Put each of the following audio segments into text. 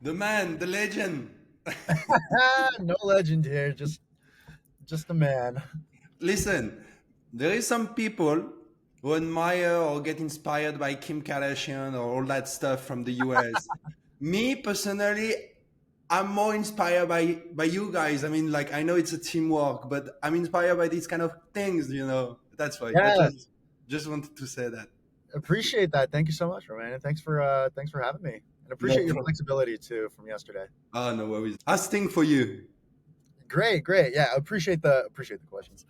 The man, the legend. No legend here, just a man. Listen, there is some people who admire or get inspired by Kim Kardashian or all that stuff from the US. Me personally, I'm more inspired by you guys. I mean, like I know it's a teamwork, but I'm inspired by these kind of things. That's why. I Yes, just wanted to say that. appreciate that. Thank you so much, Romain, and thanks for having me, and No appreciate your problem. flexibility too from yesterday. No worries. How's thing for you? Great, great. Yeah, appreciate the questions.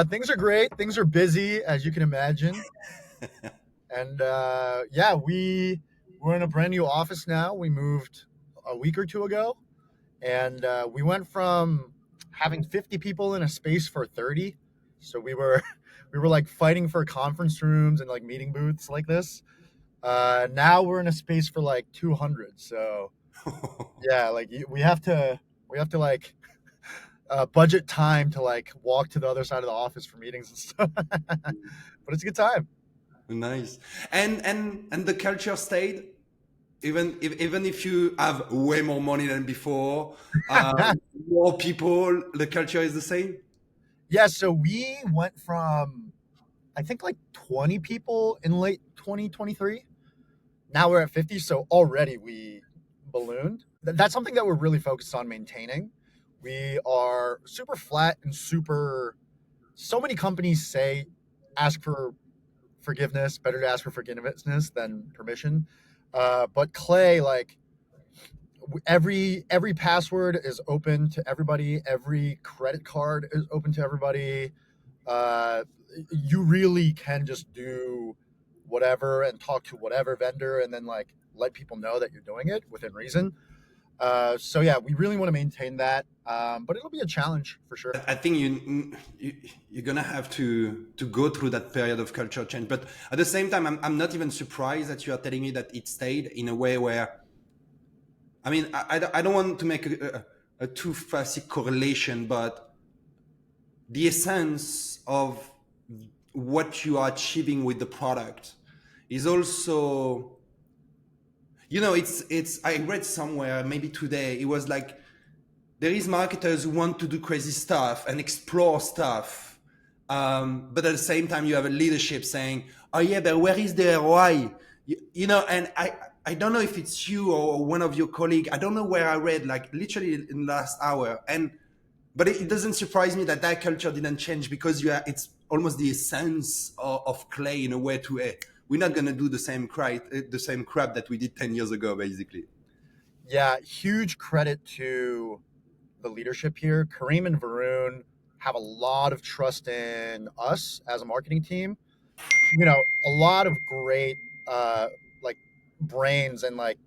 Things are great. Things are busy, as you can imagine, and yeah, we're in a brand new office now. We moved a week or two ago, and we went from having 50 people in a space for 30. So we were like fighting for conference rooms and like meeting booths like this. Now we're in a space for like 200. So yeah, like we have to like budget time to like walk to the other side of the office for meetings and stuff. But it's a good time. Nice. And the culture stayed, even if you have way more money than before, more people, the culture is the same. Yeah, so we went from I think like 20 people in late 2023. Now we're at 50, so already we ballooned. That's something that we're really focused on maintaining. We are super flat and super. So many companies say ask for forgiveness, better to ask for forgiveness than permission. But Clay, like every password is open to everybody, every credit card is open to everybody. uh, you really can just do whatever and talk to whatever vendor and then like let people know that you're doing it within reason. So yeah, we really want to maintain that, but it'll be a challenge for sure. I think you're gonna have to go through that period of culture change. But at the same time, I'm not even surprised that you are telling me that it stayed in a way where, I mean, I don't want to make a too fussy correlation, but the essence of what you are achieving with the product is also, it's I read somewhere, maybe today, it was like there is marketers who want to do crazy stuff and explore stuff, but at the same time you have a leadership saying, oh yeah, but where is the ROI? And I don't know if it's you or one of your colleagues, I don't know where I read, like literally in the last hour, and but it doesn't surprise me that culture didn't change, because it's almost the essence of Clay in a way to, we're not going to do the same crap that we did 10 years ago, basically. Yeah, huge credit to the leadership here. Kareem and Varun have a lot of trust in us as a marketing team. You know, a lot of great like brains and like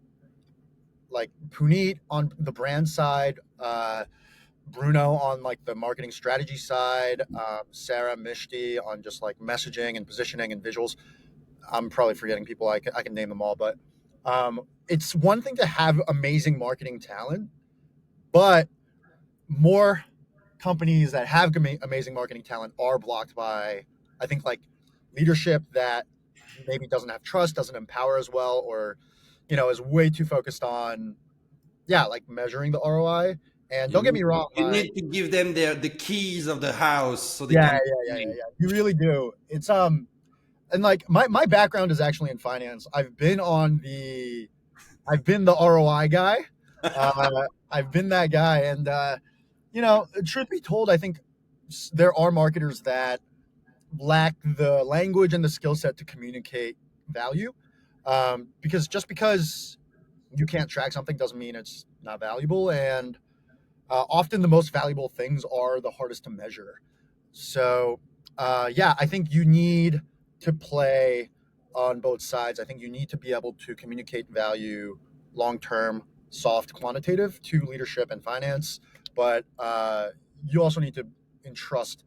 Puneet on the brand side, Bruno on like the marketing strategy side, Sarah Mishti on just like messaging and positioning and visuals. I'm probably forgetting people. I can name them all, but it's one thing to have amazing marketing talent, but more companies that have amazing marketing talent are blocked by, I think, like leadership that maybe doesn't have trust, doesn't empower as well, or is way too focused on yeah, like measuring the ROI. And You don't get me need, wrong, you need to give them the keys of the house so they yeah, can. yeah, yeah, yeah, yeah. You really do. It's and like my background is actually in finance. I've been the ROI guy. I've been that guy, and truth be told, I think there are marketers that lack the language and the skill set to communicate value. Because just because you can't track something doesn't mean it's not valuable, and often the most valuable things are the hardest to measure. So, yeah, I think you need to play on both sides. I think you need to be able to communicate value long term, soft, quantitative to leadership and finance, but you also need to entrust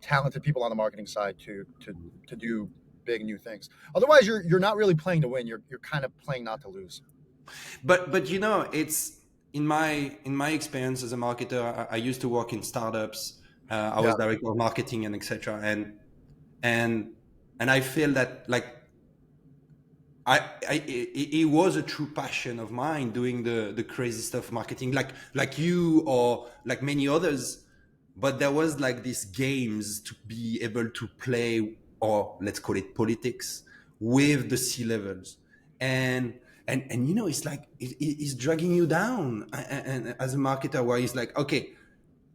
talented people on the marketing side to do big new things. Otherwise, you're not really playing to win. You're kind of playing not to lose. But it's in my experience as a marketer. I used to work in startups. I Yeah. was director of marketing and etc. And and I feel that, like, It was a true passion of mine doing the crazy stuff marketing, like you or like many others. But there was like these games to be able to play, or let's call it politics, with the C levels, and you know, it's like it's dragging you down, and as a marketer, where it's like, okay,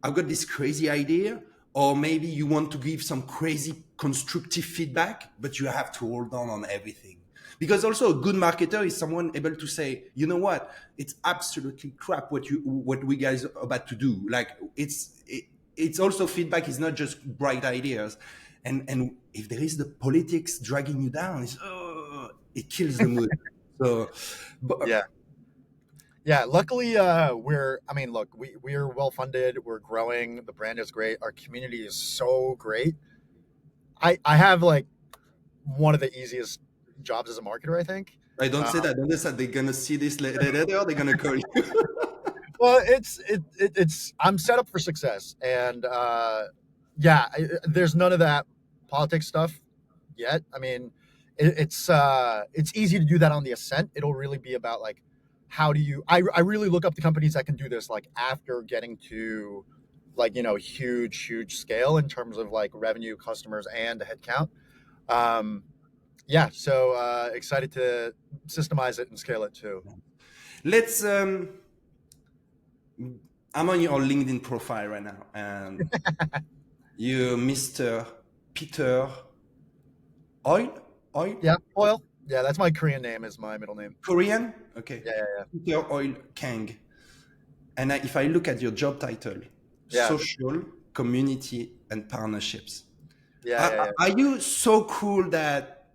I've got this crazy idea, or maybe you want to give some crazy constructive feedback, but you have to hold on everything. Because also a good marketer is someone able to say, you know what, it's absolutely crap what we guys are about to do. Like it's also feedback is not just bright ideas, and if there is the politics dragging you down, it kills the mood. So, but Yeah. Yeah, luckily, I mean, look, we're well funded. We're growing. The brand is great. Our community is so great. I have like one of the easiest jobs as a marketer, I think. I don't say Uh, that. Don't say that. They're gonna see this later. They're gonna call you. well, it's I'm set up for success, and yeah, there's none of that politics stuff yet. I mean, it's easy to do that on the ascent. It'll really be about like how do you I really look up to companies that can do this like after getting to like huge scale in terms of like revenue, customers, and headcount. Um, yeah, so excited to systemize it and scale it too. Let's. I'm on your LinkedIn profile right now, and you, Mr. Peter Oil, Oil, Yeah, oil. Yeah, that's my Korean name. Is my middle name. Korean. Okay, Yeah, yeah, Peter Oil Kang. And if I look at your job title, yeah, social, community, and partnerships, yeah, yeah, yeah. are you so cool that,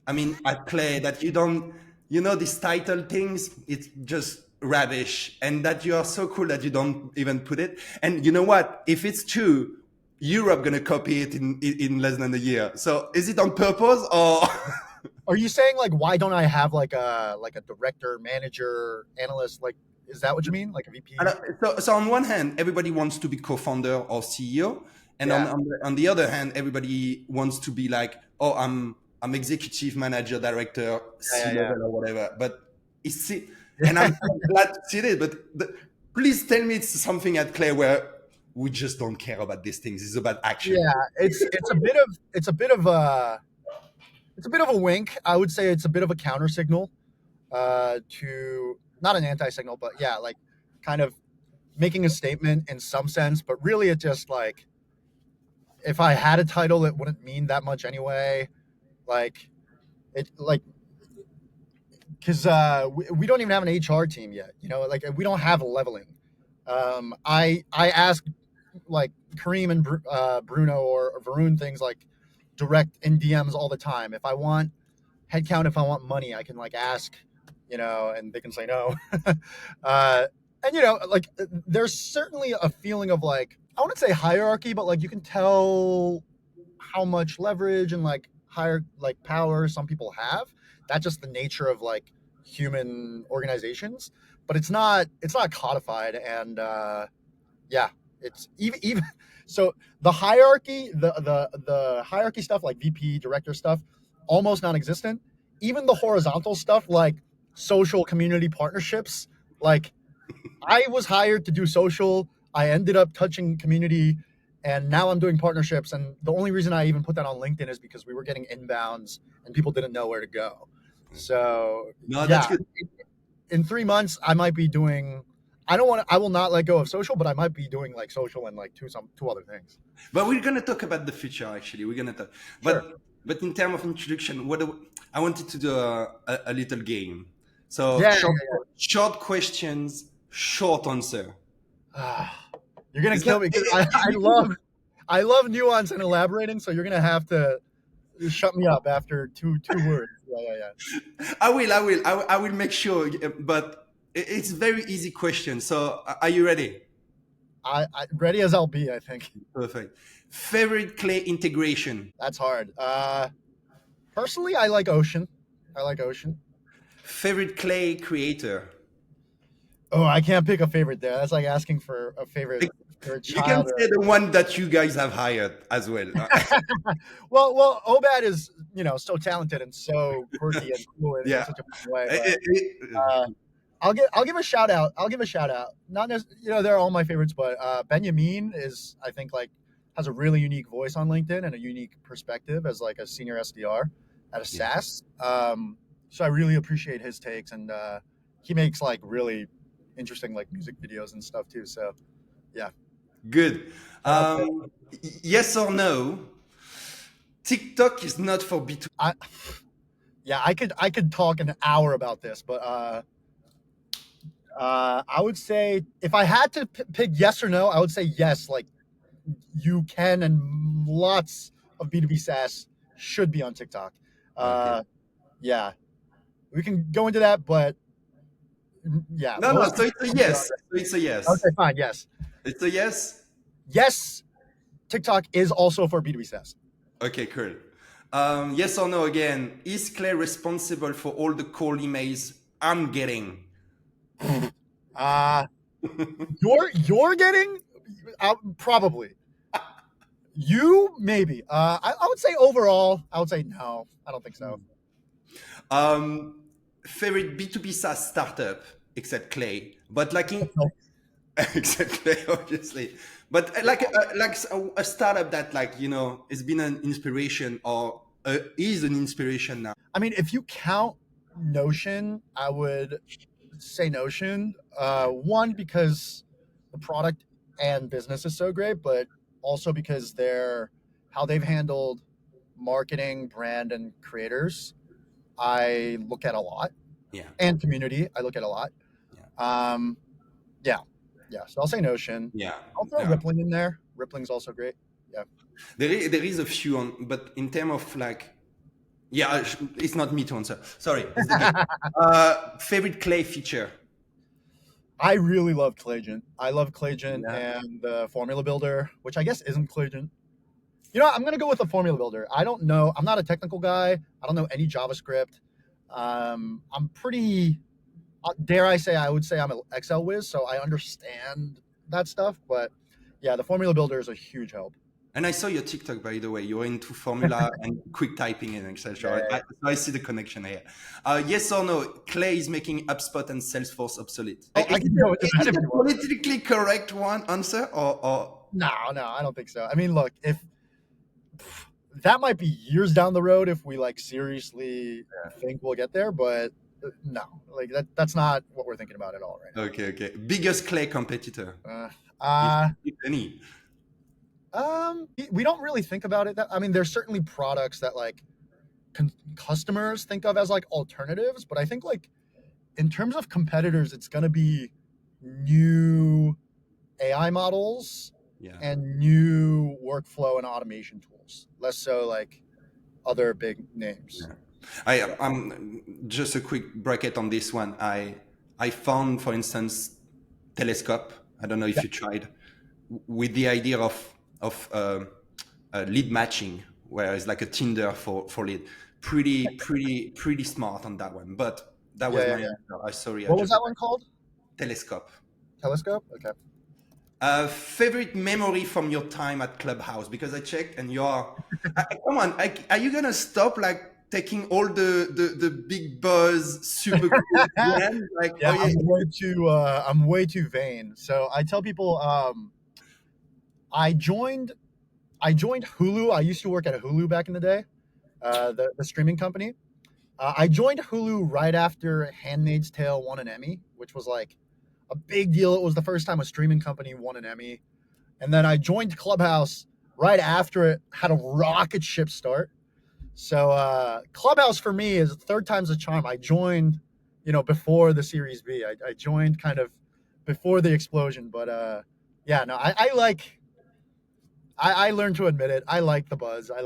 I mean, at Play, that you don't, you know, these title things, it's just rubbish, and that you are so cool that you don't even put it. And you know what? If it's true, Europe gonna copy it in less than a year. So is it on purpose or? Are you saying like why don't I have like a director, manager, analyst? Like, is that what you mean? Like a VP? So on one hand, everybody wants to be co-founder or CEO, and Yeah, on the other hand, everybody wants to be like, oh, I'm executive manager, director, yeah, C yeah, level or whatever. But it's and yeah. I'm glad to see it. But please tell me it's something at Clay where we just don't care about these things. It's about action. Yeah, it's a bit of a wink. I would say it's a bit of a counter signal to not an anti signal, but yeah, like kind of making a statement in some sense. But really, it just like if I had a title, it wouldn't mean that much anyway. Like it like because we don't even have an HR team yet. Like we don't have leveling. I ask like Kareem and Bruno or Varun things like direct in DMs all the time. If I want headcount, if I want money, I can like ask, and they can say no. uh, and like there's certainly a feeling of like I wouldn't say hierarchy, but like you can tell how much leverage and like higher like power some people have. That's just the nature of like human organizations, but it's not codified. And yeah, it's even so the hierarchy, the hierarchy stuff like VP, director stuff, almost non-existent. Even the horizontal stuff like social community partnerships, like I was hired to do social. I ended up touching community, and now I'm doing partnerships. And the only reason I even put that on LinkedIn is because we were getting inbounds and people didn't know where to go. So No, that's yeah, good. in 3 months I might be doing. I don't want. I will not let go of social, but I might be doing like social and like two other things. But we're gonna talk about the future. Actually, we're gonna talk. Sure. But in terms of introduction, I wanted to do a little game. So Yeah. short questions, short answer. Ah, you're gonna Is that kill me because I love nuance and elaborating. So you're gonna have to shut me up after two words. Yeah, yeah, yeah. I will make sure. But it's very easy question. So are you ready? I ready as I'll be. I think Perfect. Favorite clay integration. that's hard. Personally, I like ocean. I like ocean. Favorite clay creator. Oh, I can't pick a favorite there. That's like asking for a favorite You can child. say the one that you guys have hired as well. Well, Obad is so talented and so quirky and cool in Yeah. such a fun way. Eh, But eh, eh, uh, I'll give a shout out. I'll give a shout out. Not necessarily, they're all my favorites, but Benjamin is, I think, like, has a really unique voice on LinkedIn and a unique perspective as like a senior SDR at a yeah. SaaS. So I really appreciate his takes, and he makes like really interesting like music videos and stuff too. So yeah, Good. shout out to Yes or no? TikTok is not for B2. I. Yeah, I could talk an hour about this, but I would say if I had to pick yes or no, I would say yes. Like, you can, and lots of B2B SaaS should be on TikTok. Okay. Yeah, we can go into that, but yeah, No, no. most So people it's a should be on yes. there. So it's a yes. Okay, fine. Yes, It's a yes. yes. TikTok is also for B2B SaaS. Okay, cool. Yes or no again? Is Clay responsible for all the cold emails I'm getting? Uh you're getting probably. You maybe. I would say overall, I would say no. I don't think so. Favorite B2B SaaS startup, except Clay, but like in except Clay, obviously, but like a startup that has been an inspiration or is an inspiration now. I mean, if you count Notion, I would say Notion. One, because the product and business is so great, but also because how they've handled marketing, brand, and creators, I look at a lot, Yeah, and community, I look at a lot. yeah, Um, yeah, yeah. So I'll say Notion. yeah, I'll throw yeah. Rippling in there. Rippling's also great. Yeah. There is a few on, but in terms of like, yeah, it's not me to answer. Sorry, it's the game. Favorite Clay feature? I really love Claygen. I love Claygen Yeah. and the Formula Builder, which I guess isn't Claygen. I'm going to go with the Formula Builder. I don't know. I'm not a technical guy. I don't know any JavaScript. I'm pretty, dare I say, I would say I'm an Excel whiz, so I understand that stuff. But yeah, the Formula Builder is a huge help. And I saw your TikTok, by the way. You're into formula and quick typing in Excel. So I see the connection here. Yes or no? Clay is making HubSpot and Salesforce obsolete. Oh, I can go into that Is if it you a want. politically correct one answer or No, I don't think so. I mean, look, if that might be years down the road if we like seriously think we'll get there, but no, like that's not what we're thinking about at all right now. okay. Biggest Clay competitor, if any. We don't really think about it. I mean, there's certainly products that like customers think of as like alternatives, but I think like in terms of competitors, it's going to be new AI models Yeah. and new workflow and automation tools, less so like other big names. Yeah. I'm just a quick bracket on this one. I found, for instance, Telescope. I don't know if you tried with the idea of lead matching, where it's like a Tinder for lead. Pretty smart on that one. But that was my answer. I sorry. What was that one called? Telescope. Telescope. Okay. Favorite memory from your time at Clubhouse? Because I checked and you are. Come on, are you gonna stop like taking all the big buzz, super cool brands? Like, Yeah, oh, yeah. I'm way too vain. So I tell people, I joined Hulu. I used to work at Hulu back in the day, the streaming company. I joined Hulu right after Handmaid's Tale won an Emmy, which was like a big deal. It was the first time a streaming company won an Emmy. And then I joined Clubhouse right after it had a rocket ship start. So Clubhouse for me is third time's a charm. I joined, before the Series B. I joined kind of before the explosion. But yeah, no, I learned to admit it. I like the buzz. I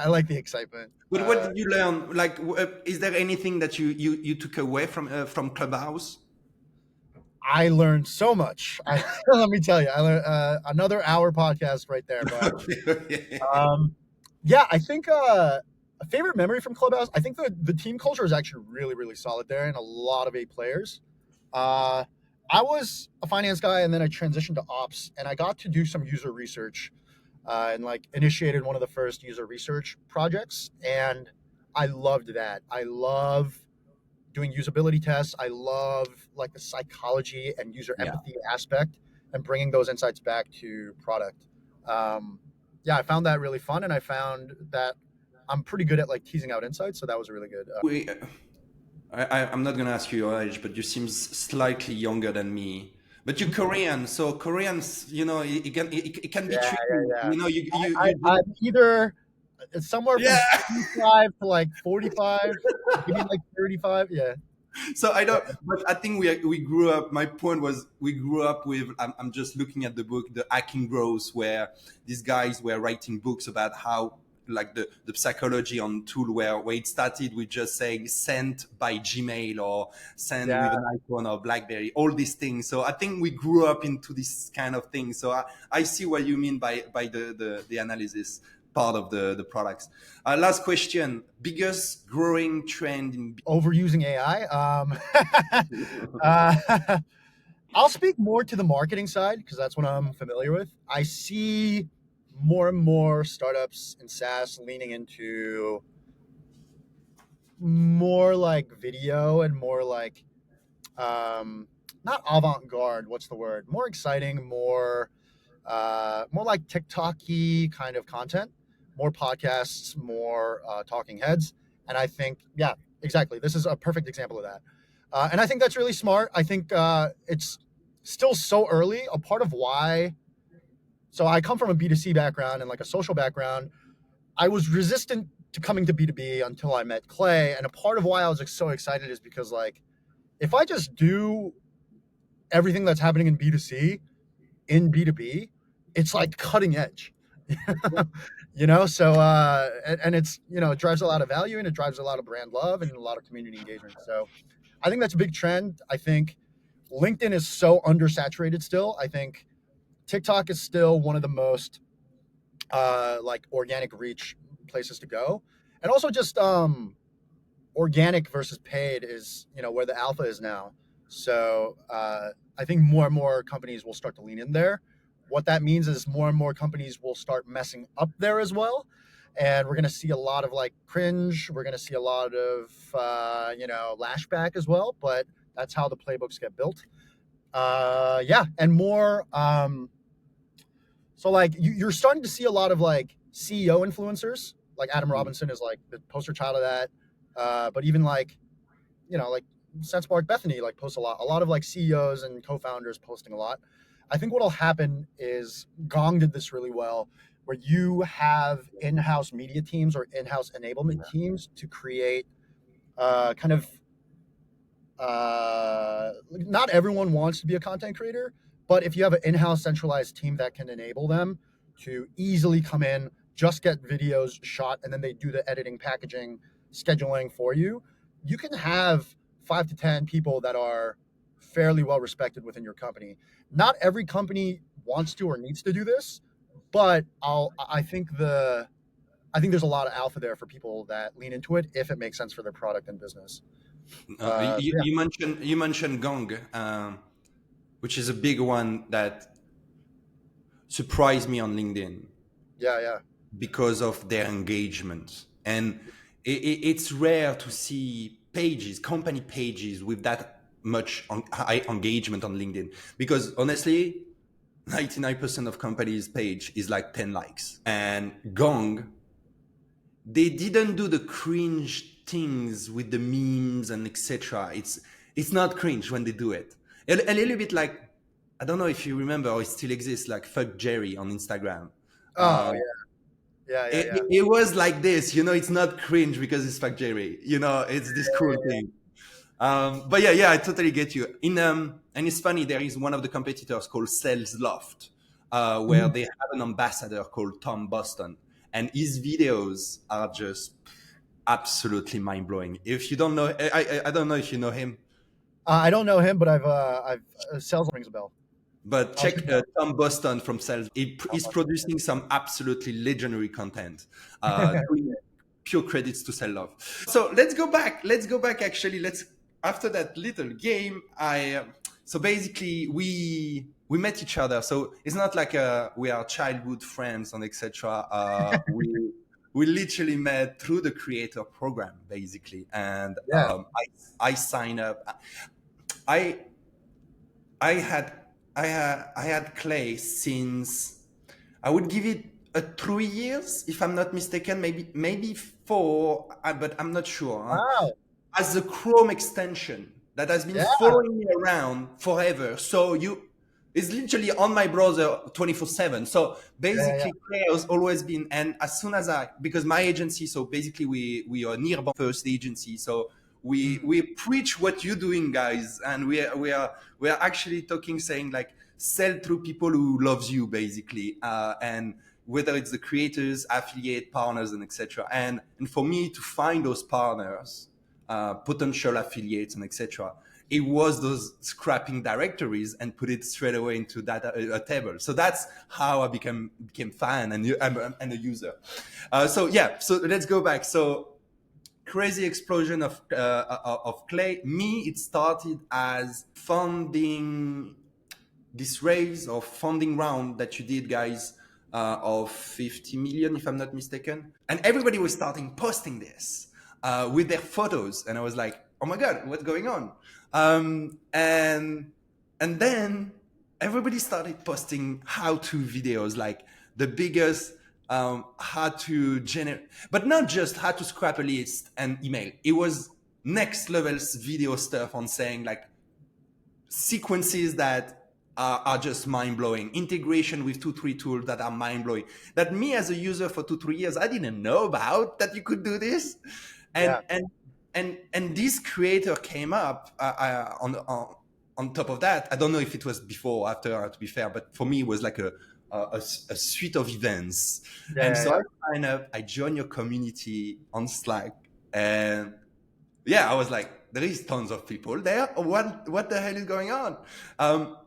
like the excitement. But what did you learn? Like, is there anything that you took away from Clubhouse? I learned so much. Let me tell you, I learned another hour podcast right there. But Okay. yeah, I think a favorite memory from Clubhouse. I think the team culture is actually really really solid there, and a lot of A players. I was a finance guy, and then I transitioned to ops, and I got to do some user research, and like initiated one of the first user research projects, and I loved that. I love doing usability tests. I love like the psychology and user Yeah. empathy aspect, and bringing those insights back to product. Um, yeah, I found that really fun, and I found that I'm pretty good at like teasing out insights. So that was really good. We, I'm not gonna ask you your age, but you seem slightly younger than me. But you're Korean, so Koreans, it can be Yeah, tricky. yeah, yeah. You I'm either it's somewhere from yeah. 25 to like 45, maybe like 35. Yeah. So I Yeah. don't, but I think we grew up. My point was we grew up with. I'm just looking at the book, the Hacking Growth, where these guys were writing books about how like the psychology on tool where it started with just saying send by Gmail or send with Yeah. an iPhone or BlackBerry, all these things. So I think we grew up into this kind of thing. So I see what you mean by the analysis part of the products. Last question: biggest growing trend in Overusing AI. Uh, I'll speak more to the marketing side because that's what I'm familiar with. I see more and more startups in SaaS leaning into more like video and more like not avant-garde. What's the word? More exciting, more like TikTok-y kind of content, more podcasts, more talking heads. And I think, yeah, exactly. This is a perfect example of that. And I think that's really smart. I think it's still so early. A part of why, so I come from a B2C background and like a social background. I was resistant to coming to B2B until I met Clay. And a part of why I was like, so excited is because like, if I just do everything that's happening in B2C in B2B, it's like cutting edge. So and it's it drives a lot of value, and it drives a lot of brand love and a lot of community engagement. So I think that's a big trend. I think LinkedIn is so undersaturated still. I think TikTok is still one of the most like organic reach places to go, and also just organic versus paid is where the alpha is now. So I think more and more companies will start to lean in there. What that means is more and more companies will start messing up there as well, and we're going to see a lot of like cringe. We're going to see a lot of lashback as well. But that's how the playbooks get built. Yeah, and more. So like you're starting to see a lot of like CEO influencers. Like Adam Robinson is like the poster child of that. But even like like SenseMark Bethany like posts a lot of like CEOs and co-founders posting a lot. I think what'll happen is Gong did this really well, where you have in-house media teams or in-house enablement teams to create kind of not everyone wants to be a content creator, but if you have an in-house centralized team that can enable them to easily come in, just get videos shot, and then they do the editing, packaging, scheduling for you, you can have 5 to 10 people that are fairly well respected within your company. Not every company wants to or needs to do this, but I think there's a lot of alpha there for people that lean into it if it makes sense for their product and business. So yeah, you mentioned Gong, which is a big one that surprised me on LinkedIn yeah, yeah. because of their engagement. And it's rare to see pages, company pages with that much high engagement on LinkedIn. Because honestly, 99% of companies' page is like 10 likes. And Gong, they didn't do the cringe things with the memes and etc. It's not cringe when they do it. A little bit like, I don't know if you remember or it still exists, like fuck Jerry on Instagram. Oh yeah, yeah, yeah, yeah. It was like this, it's not cringe because it's fuck Jerry. It's this cool thing. But yeah, I totally get you. And it's funny, there is one of the competitors called Sales Loft, where Mhm. they have an ambassador called Tom Boston, and his videos are just absolutely mind blowing. If you don't know, I don't know if you know him, I don't know him, but I've Sales rings a bell. but I'll check check it out. Tom Boston from Sales. He's producing some absolutely legendary content. Doing pure credits to Sell Love. So let's go back. Let's go back. Actually, let's after that little game. so basically we met each other. So it's not like we are childhood friends and etc. We literally met through the creator program basically, and Yeah. I signed up. I I had I had Clay since, I would give it a 3 years if I'm not mistaken, maybe four, but I'm not sure. Huh? Wow. As a Chrome extension that has been Yeah. following me around forever. So it's literally on my browser 24/7. So Yeah. Yeah. basically, Clay has always been, and as soon as because my agency, so basically we are Nearbound-first agency. So Mm. we preach what you're doing, guys, and we are actually talking, saying like sell through people who loves you, basically, and whether it's the creators, affiliate partners, and etc. And for me to find those partners, potential affiliates, and etc. It was those scrapping directories and put it straight away into a table. So that's how I became fan and a user. So yeah, so let's go back. So crazy explosion of Clay. Me, it started as funding, this raise or funding round that you did, guys, of 50 million, if I'm not mistaken. And everybody was starting posting this with their photos. And I was like, oh my God, what's going on? And then everybody started posting how-to videos, like the biggest how to generate, but not just how to scrap a list and email. It was next levels video stuff on saying like sequences that are just mind-blowing, integration with 2 3 tools that are mind-blowing, that me as a user for 2 3 years I didn't know about, that you could do this. and Yeah. and and this creator came up on top of that. I don't know if it was before or after, to be fair, but for me it was like a suite of events. And Yeah. so I Yeah. sign up, I join your community on Slack, and yeah, I was like, there is tons of people there. What the hell is going on? Um,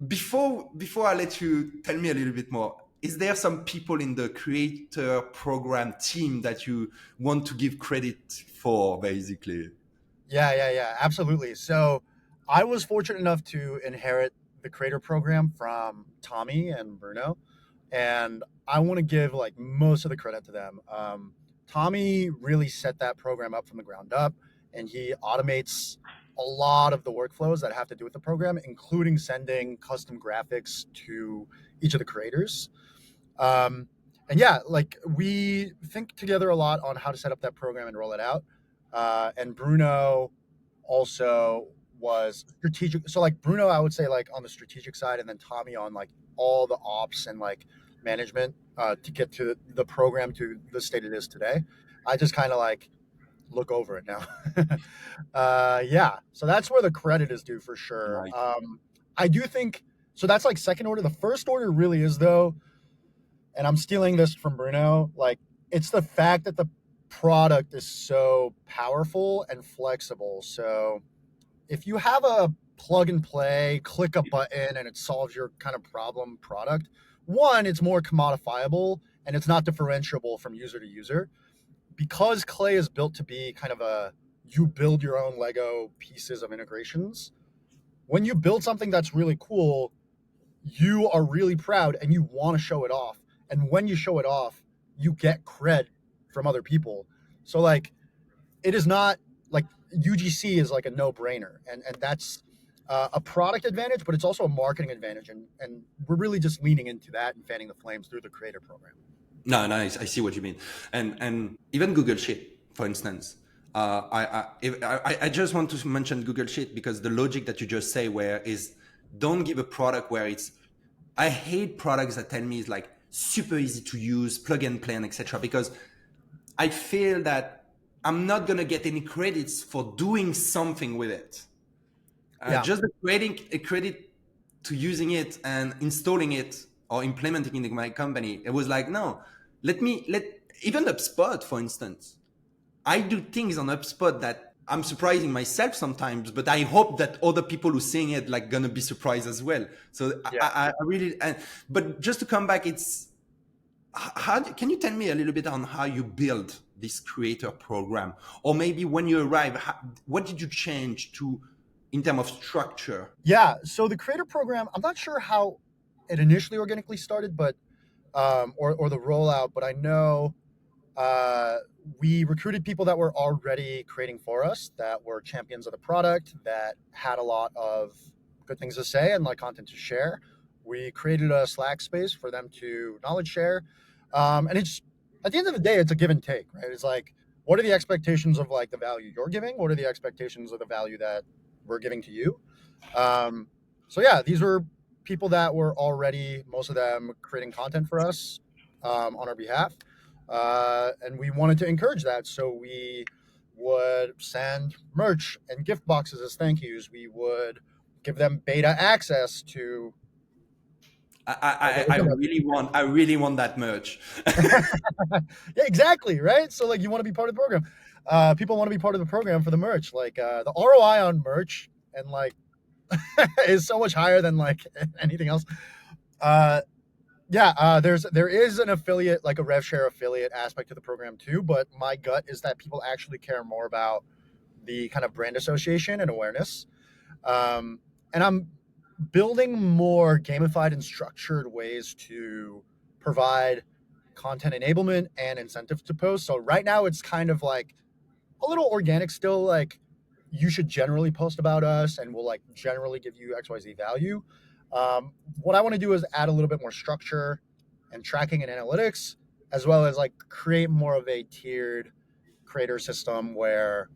before I let you tell me a little bit more, is there some people in the creator program team that you want to give credit for, basically? Yeah, yeah, yeah, absolutely. So I was fortunate enough to inherit the creator program from Tommy and Bruno, and I want to give like most of the credit to them. Tommy really set that program up from the ground up, and he automates a lot of the workflows that have to do with the program, including sending custom graphics to each of the creators. Um, and yeah, like we think together a lot on how to set up that program and roll it out. And Bruno also was strategic. So like Bruno, I would say like on the strategic side, and then Tommy on like all the ops and like management to get to the program to the state it is today. I just kind of like look over it now. Yeah, so that's where the credit is due for sure. Nice. I do think so. That's like second order. The first order really is though, and I'm stealing this from Bruno. Like it's the fact that the product is so powerful and flexible. So if you have a plug and play, click a button and it solves your kind of problem product, one, it's more commodifiable and it's not differentiable from user to user. Because Clay is built to be kind of a you build your own Lego pieces of integrations. When you build something that's really cool, you are really proud and you want to show it off. And when you show it off, you get cred from other people. So like it is not like UGC is like a no-brainer, and that's a product advantage, but it's also a marketing advantage, and we're really just leaning into that and fanning the flames through the creator program. No, no, I see what you mean. And even Google Sheet, for instance. I just want to mention Google Sheet because the logic that you just say, where is, don't give a product where it's, I hate products that tell me it's like super easy to use, plug and play, and etc. Because I feel that I'm not gonna get any credits for doing something with it. Yeah, Just creating a credit to using it and installing it or implementing it in my company. It was like, no, let even HubSpot, for instance. I do things on HubSpot that I'm surprising myself sometimes, but I hope that other people who seeing it like gonna be surprised as well. So yeah. I really, but just to come back, it's how can you tell me a little bit on how you build this creator program, or maybe when you arrive, what did you change to in terms of structure? Yeah. So the creator program, I'm not sure how it initially organically started, but or the rollout, but I know uh, we recruited people that were already creating for us, that were champions of the product, that had a lot of good things to say and like content to share. We created a Slack space for them to knowledge share, and it's at the end of the day, it's a give and take, right? It's like, what are the expectations of like the value you're giving? What are the expectations of the value that we're giving to you? Um, so yeah, these were people that were already, most of them, creating content for us on our behalf, and we wanted to encourage that. So we would send merch and gift boxes as thank yous. We would give them beta access to the internet. I really want that merch. Yeah, exactly, right? So like, you want to be part of the program. People want to be part of the program for the merch. Like the ROI on merch and like is so much higher than like anything else. Uh, yeah, there is an affiliate, like a rev share affiliate aspect to the program too. But my gut is that people actually care more about the kind of brand association and awareness. And I'm building more gamified and structured ways to provide content enablement and incentives to post. So right now it's kind of like a little organic still, like you should generally post about us and we'll like generally give you XYZ value. What I want to do is add a little bit more structure and tracking and analytics, as well as like create more of a tiered creator system where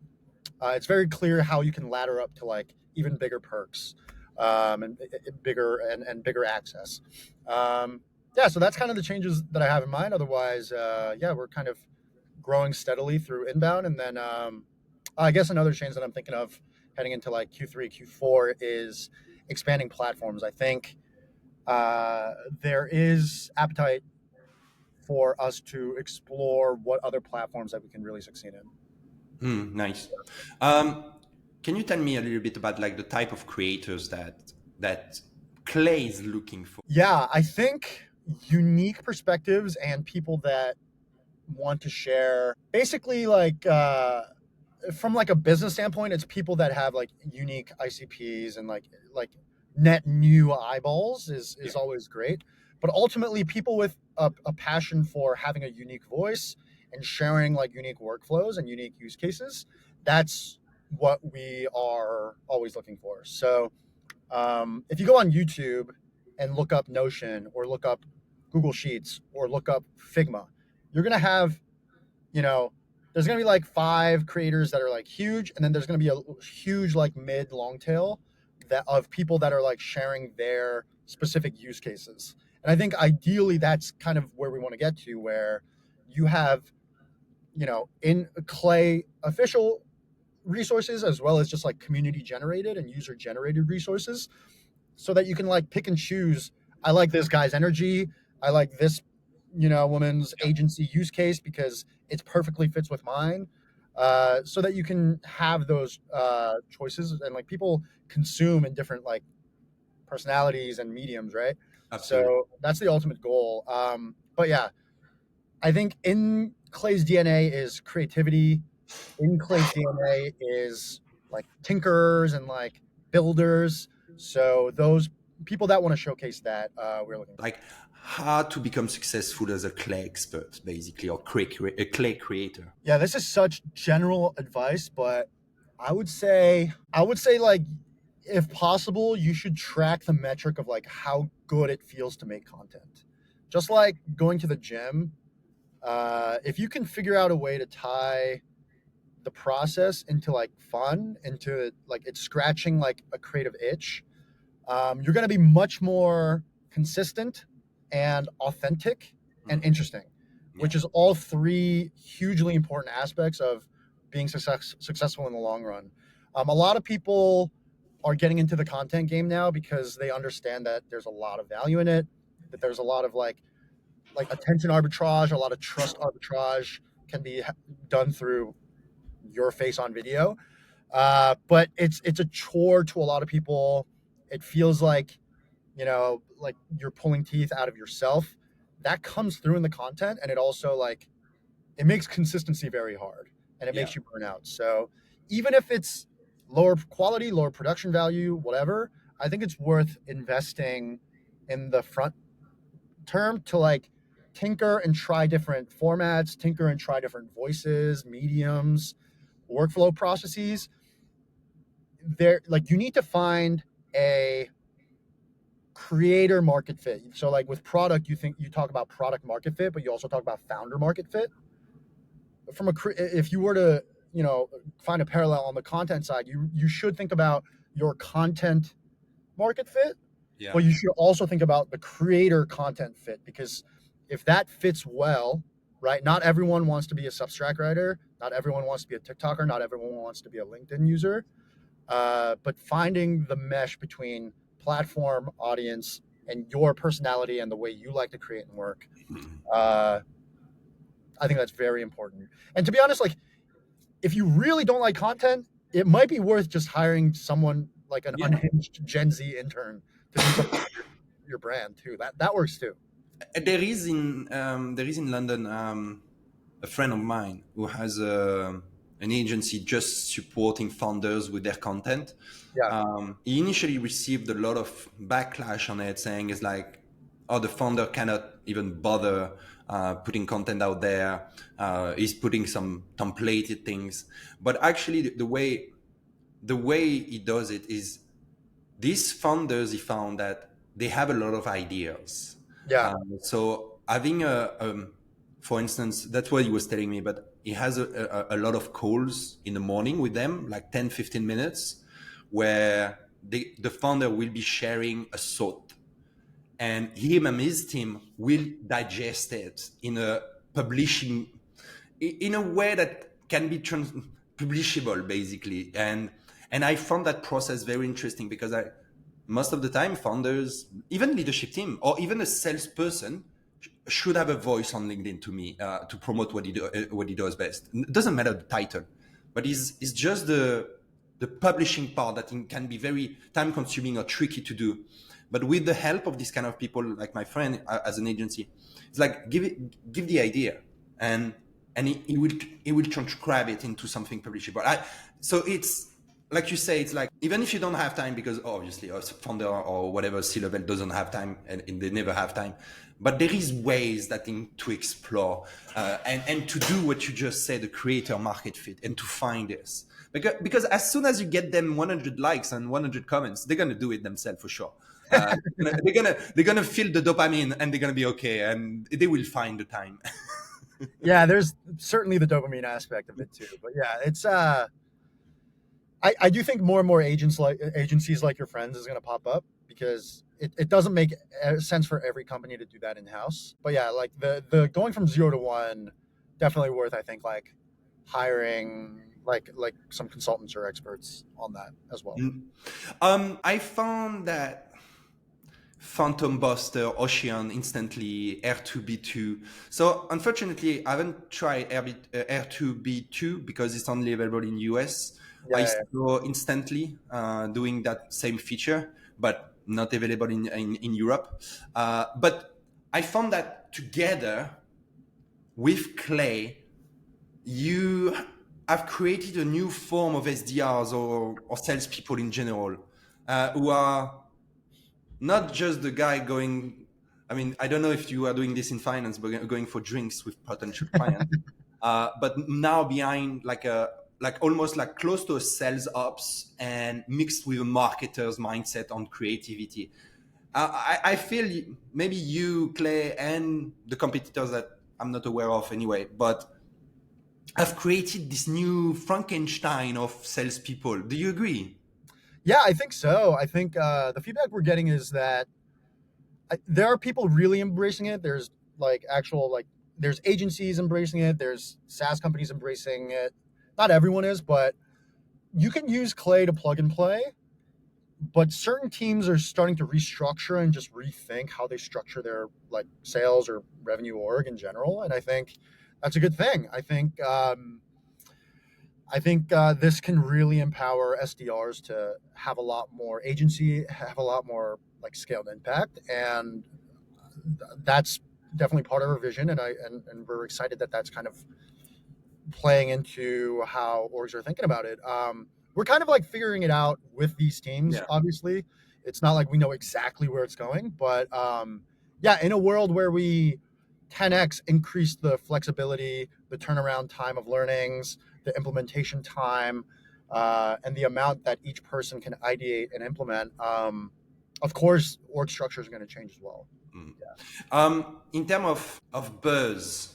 it's very clear how you can ladder up to like even bigger perks, and bigger and bigger access. Yeah, so that's kind of the changes that I have in mind. Otherwise, yeah, we're kind of growing steadily through inbound, and then I guess another change that I'm thinking of heading into like Q3, Q4 is expanding platforms. I think there is appetite for us to explore what other platforms that we can really succeed in. Nice. Um, can you tell me a little bit about like the type of creators that Clay is looking for? Yeah, I think unique perspectives and people that want to share basically like from like a business standpoint, it's people that have like unique ICPs and like net new eyeballs is Yeah, always great. But ultimately, people with a passion for having a unique voice and sharing like unique workflows and unique use cases, that's what we are always looking for. So if you go on YouTube and look up Notion or look up Google Sheets or look up Figma, you're gonna have, you know, there's gonna be like five creators that are like huge, and then there's gonna be a huge like mid long tail that of people that are like sharing their specific use cases. And I think ideally that's kind of where we want to get to, where you have, in Clay official resources as well as just like community generated and user generated resources, so that you can like pick and choose. I like this guy's energy. I like this, woman's yeah, agency use case because it's perfectly fits with mine. So that you can have those choices, and like people consume in different like personalities and mediums, right? absolutely. So that's the ultimate goal. But yeah, I think in Clay's DNA is creativity. In Clay's DNA is like tinkerers and like builders. So those people that want to showcase that, we're looking for. Like how to become successful as a Clay expert, basically, or a Clay creator. Yeah, this is such general advice, but I would say like, if possible, you should track the metric of like how good it feels to make content. Just like going to the gym, if you can figure out a way to tie the process into like fun, into like it's scratching like a creative itch, you're going to be much more consistent and authentic and Mm, interesting, yeah, which is all three hugely important aspects of being successful in the long run. A lot of people are getting into the content game now because they understand that there's a lot of value in it, that there's a lot of like attention arbitrage, a lot of trust arbitrage can be done through your face on video. But it's a chore to a lot of people. It feels like, like you're pulling teeth out of yourself. That comes through in the content, and it also like it makes consistency very hard, and it yeah, makes you burn out. So even if it's lower quality, lower production value, whatever, I think it's worth investing in the front term to like tinker and try different formats, tinker and try different voices, mediums, workflow processes. There, like, you need to find a creator market fit. So like with product, you talk about product market fit, but you also talk about founder market fit. If you were to, find a parallel on the content side, you should think about your content market fit, Yeah. but you should also think about the creator content fit, because if that fits well, right? Not everyone wants to be a Substack writer, not everyone wants to be a TikToker, not everyone wants to be a LinkedIn user. But finding the mesh between platform, audience, and your personality and the way you like to create and work, uh, I think that's very important. And to be honest, like, if you really don't like content, it might be worth just hiring someone like an Yeah. unhinged Gen Z intern to do something for your brand too. That works too. There is in London a friend of mine who has an agency just supporting founders with their content. Yeah, He initially received a lot of backlash on it, saying it's like, oh, the founder cannot even bother putting content out there. He's putting some templated things, but actually the way he does it is these founders, he found that they have a lot of ideas. yeah, So having for instance, that's what he was telling me, but he has a lot of calls in the morning with them, like 10, 15 minutes, where the founder will be sharing a thought, and him and his team will digest it in a publishing, in a way that can be publishable basically. And I found that process very interesting, because I most of the time founders, even leadership team, or even a salesperson should have a voice on LinkedIn to me, to promote what he does best. It doesn't matter the title, but it's just the publishing part that can be very time consuming or tricky to do. But with the help of these kind of people, like my friend, as an agency, it's like give the idea, and he will transcribe it into something publishable. So it's like you say, it's like, even if you don't have time, because obviously a founder or whatever C-level doesn't have time, and they never have time, but there is ways that to explore, and to do what you just said, the creator market fit, and to find this, because as soon as you get them 100 likes and 100 comments, they're gonna do it themselves for sure. They're gonna feel the dopamine, and they're gonna be okay, and they will find the time. yeah. There's certainly the dopamine aspect of it too. But yeah, it's I do think more and more agencies like your friends is going to pop up, because it doesn't make sense for every company to do that in house. But yeah, like the going from 0 to 1, definitely worth, I think, like hiring like some consultants or experts on that as well. I found that Phantom Buster, Ocean, instantly, R2B2. So unfortunately, I haven't tried R2B2 because it's only available in US. Yeah, I yeah, yeah. saw instantly doing that same feature, but not available in Europe. But I found that together with Clay, you have created a new form of SDRs, or salespeople in general, who are not just the guy going. I mean, I don't know if you are doing this in finance, but going for drinks with potential clients, but now behind like almost like close to a sales ops, and mixed with a marketer's mindset on creativity. I feel maybe you, Clay, and the competitors that I'm not aware of anyway, but have created this new Frankenstein of salespeople. Do you agree? Yeah, I think so. I think the feedback we're getting is that there are people really embracing it. There's like actual like there's agencies embracing it. There's SaaS companies embracing it. Not everyone is, but you can use Clay to plug and play. But certain teams are starting to restructure and just rethink how they structure their like sales or revenue org in general. And I think that's a good thing. I think this can really empower SDRs to have a lot more agency, have a lot more like scaled impact, and that's definitely part of our vision. And we're excited that that's kind of playing into how orgs are thinking about it. we're kind of like figuring it out with these teams. Yeah. Obviously, it's not like we know exactly where it's going, but yeah, in a world where we 10x increase the flexibility, the turnaround time of learnings, the implementation time, and the amount that each person can ideate and implement. Of course, org structure is going to change as well. Mm. Yeah. In terms of buzz,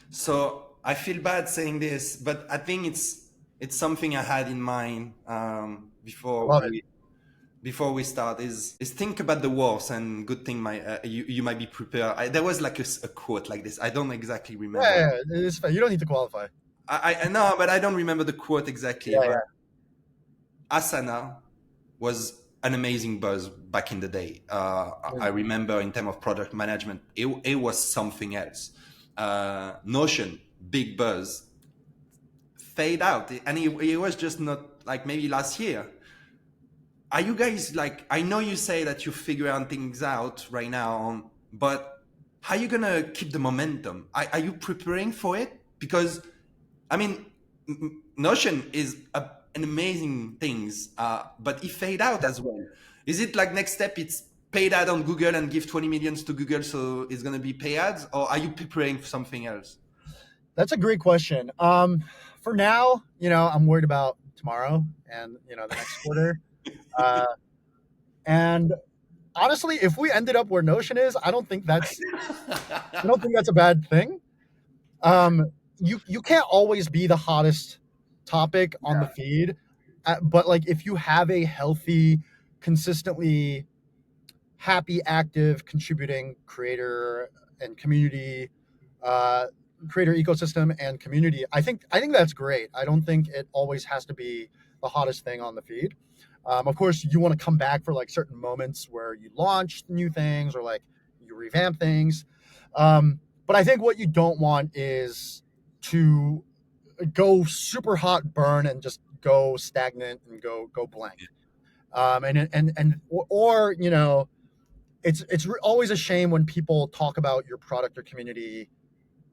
so I feel bad saying this, but I think it's something I had in mind I before love it. we start is think about the worst and good thing you might be prepared. There was like a quote like this. I don't exactly Yeah, remember. yeah, yeah, it's fine. You don't need to qualify. I know, but I don't remember the quote exactly. Yeah, But yeah. Asana was an amazing buzz back in the day. I Mm. remember in terms of product management, it was something else. Notion, big buzz, fade out, and it was just not like maybe last year. Are you guys like? I know you say that you figure out things out right now, but how are you gonna keep the momentum? Are you preparing for it? Because I mean, Notion is an amazing things, but it fade out as well. Is it like next step? It's paid ad on Google and give 20 millions to Google, so it's gonna be pay ads, or are you preparing for something else? That's a great question. For now, I'm worried about tomorrow and the next quarter. Uh, and honestly, if we ended up where Notion is, I don't think that's a bad thing. You can't always be the hottest topic on the feed, but like if you have a healthy, consistently happy, active, contributing creator and community, uh, creator ecosystem and community. I think that's great. I don't think it always has to be the hottest thing on the feed. Of course, you want to come back for like certain moments where you launch new things or like you revamp things. But I think what you don't want is to go super hot burn and just go stagnant and go blank. Or it's always a shame when people talk about your product or community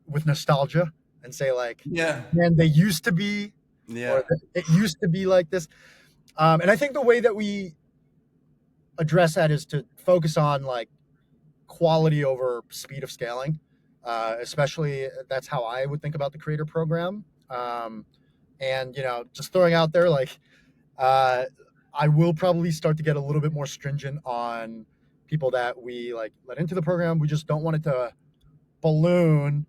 with nostalgia and say like, Yeah, man, they used to be, or yeah, it used to be like this. And I think the way that we address that is to focus on like quality over speed of scaling. Especially that's how I would think about the creator program. And just throwing out there like, uh, I will probably start to get a little bit more stringent on people that we like let into the program. We just don't want it to balloon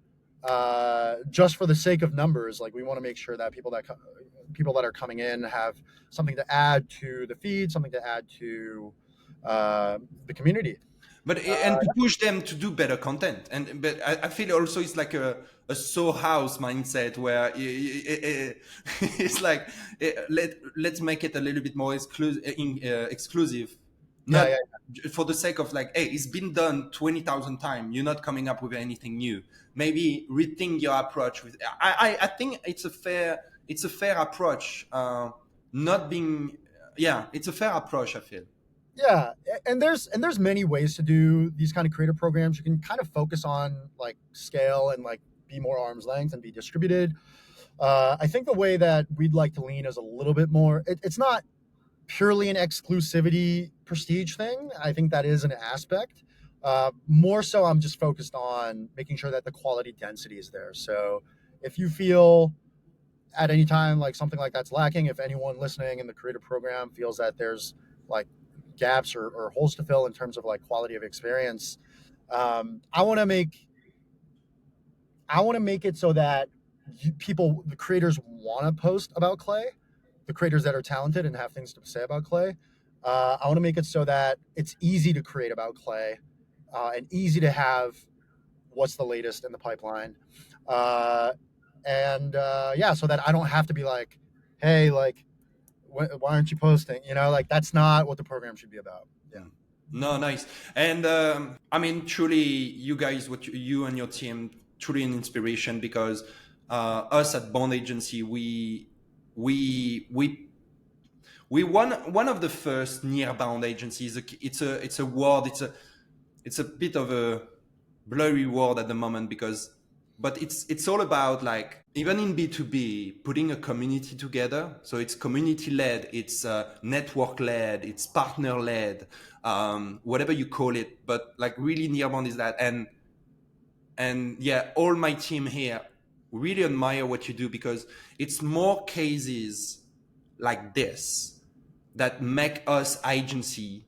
just for the sake of numbers. Like we want to make sure that people that are coming in have something to add to the feed, something to add to the community. but and to push them to do better content, and but I feel also it's like a so house mindset where it's like let's make it a little bit more exclusive, Yeah, not yeah, for the sake of like, hey, it's been done 20,000 times, you're not coming up with anything new. Maybe rethink your approach with I think it's a fair approach, not being yeah, it's a fair approach, I feel. yeah. And there's many ways to do these kind of creator programs. You can kind of focus on like scale and like be more arm's length and be distributed. I think the way that we'd like to lean is a little bit more. It's not purely an exclusivity prestige thing. I think that is an aspect. More so, I'm just focused on making sure that the quality density is there. So if you feel at any time like something like that's lacking, if anyone listening in the creator program feels that there's like gaps or holes to fill in terms of like quality of experience, um, I want to make I want to make it so that the creators want to post about Clay, the creators that are talented and have things to say about Clay. I want to make it so that it's easy to create about Clay and easy to have what's the latest in the pipeline. Uh, and yeah, so that I don't have to be like, hey, like, why aren't you posting? Like that's not what the program should be about. Yeah. No, nice. And I mean, truly, you guys, you and your team, truly an inspiration because us at Bond Agency, we we we one of the first nearbound agencies. It's a word. It's a bit of a blurry word at the moment because but it's all about like even in B2B putting a community together. So it's community led, it's network led, it's partner led, whatever you call it. But like really Nearbound is that, and yeah, all my team here really admire what you do because it's more cases like this that make us agency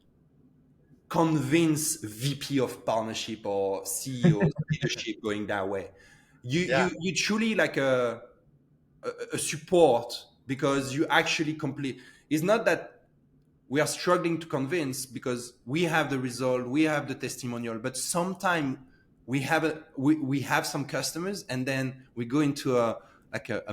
convince VP of partnership or CEOs leadership going that way. Yeah, You truly like a support because you actually complete. It's not that we are struggling to convince because we have the result, we have the testimonial, but sometimes we have some customers and then we go into a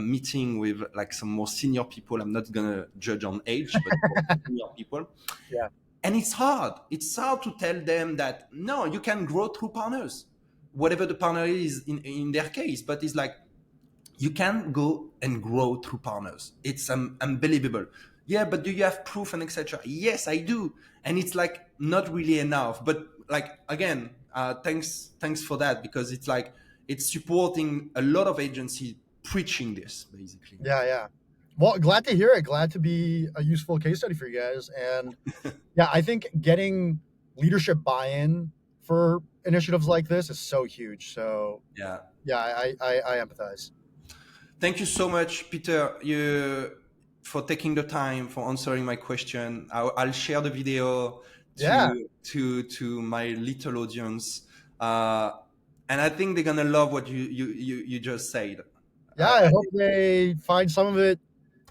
meeting with like some more senior people. I'm not gonna judge on age, but more senior people, yeah, and it's hard to tell them that no, you can grow through partners, whatever the partner is in their case, but it's like you can go and grow through partners. It's unbelievable. Yeah, but do you have proof and etc.? Yes, I do, and it's like not really enough, but like again, thanks for that because it's like it's supporting a lot of agencies preaching this basically. yeah, yeah. Well, glad to hear it. Glad to be a useful case study for you guys. And yeah, I think getting leadership buy-in for initiatives like this is so huge. So Yeah. yeah, I empathize. Thank you so much, Peter, you for taking the time for answering my question. I'll share the video Yeah, to my little audience, uh, and I think they're gonna love what you just said. yeah. I hope they find some of it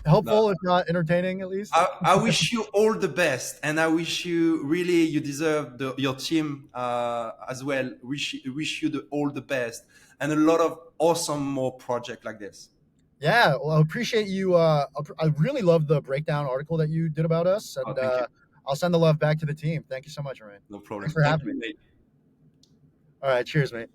No, helpful, if not entertaining, at least. I wish you all the best, and I wish you really you deserve your team as well. Wish you all the best, and a lot of awesome more project like this. Yeah, well, I appreciate you. I really love the breakdown article that you did about us, Oh, and thank you. I'll send the love back to the team. Thank you so much, Romain. No Thanks problem. for Thank having me. you, mate. All right, cheers, mate.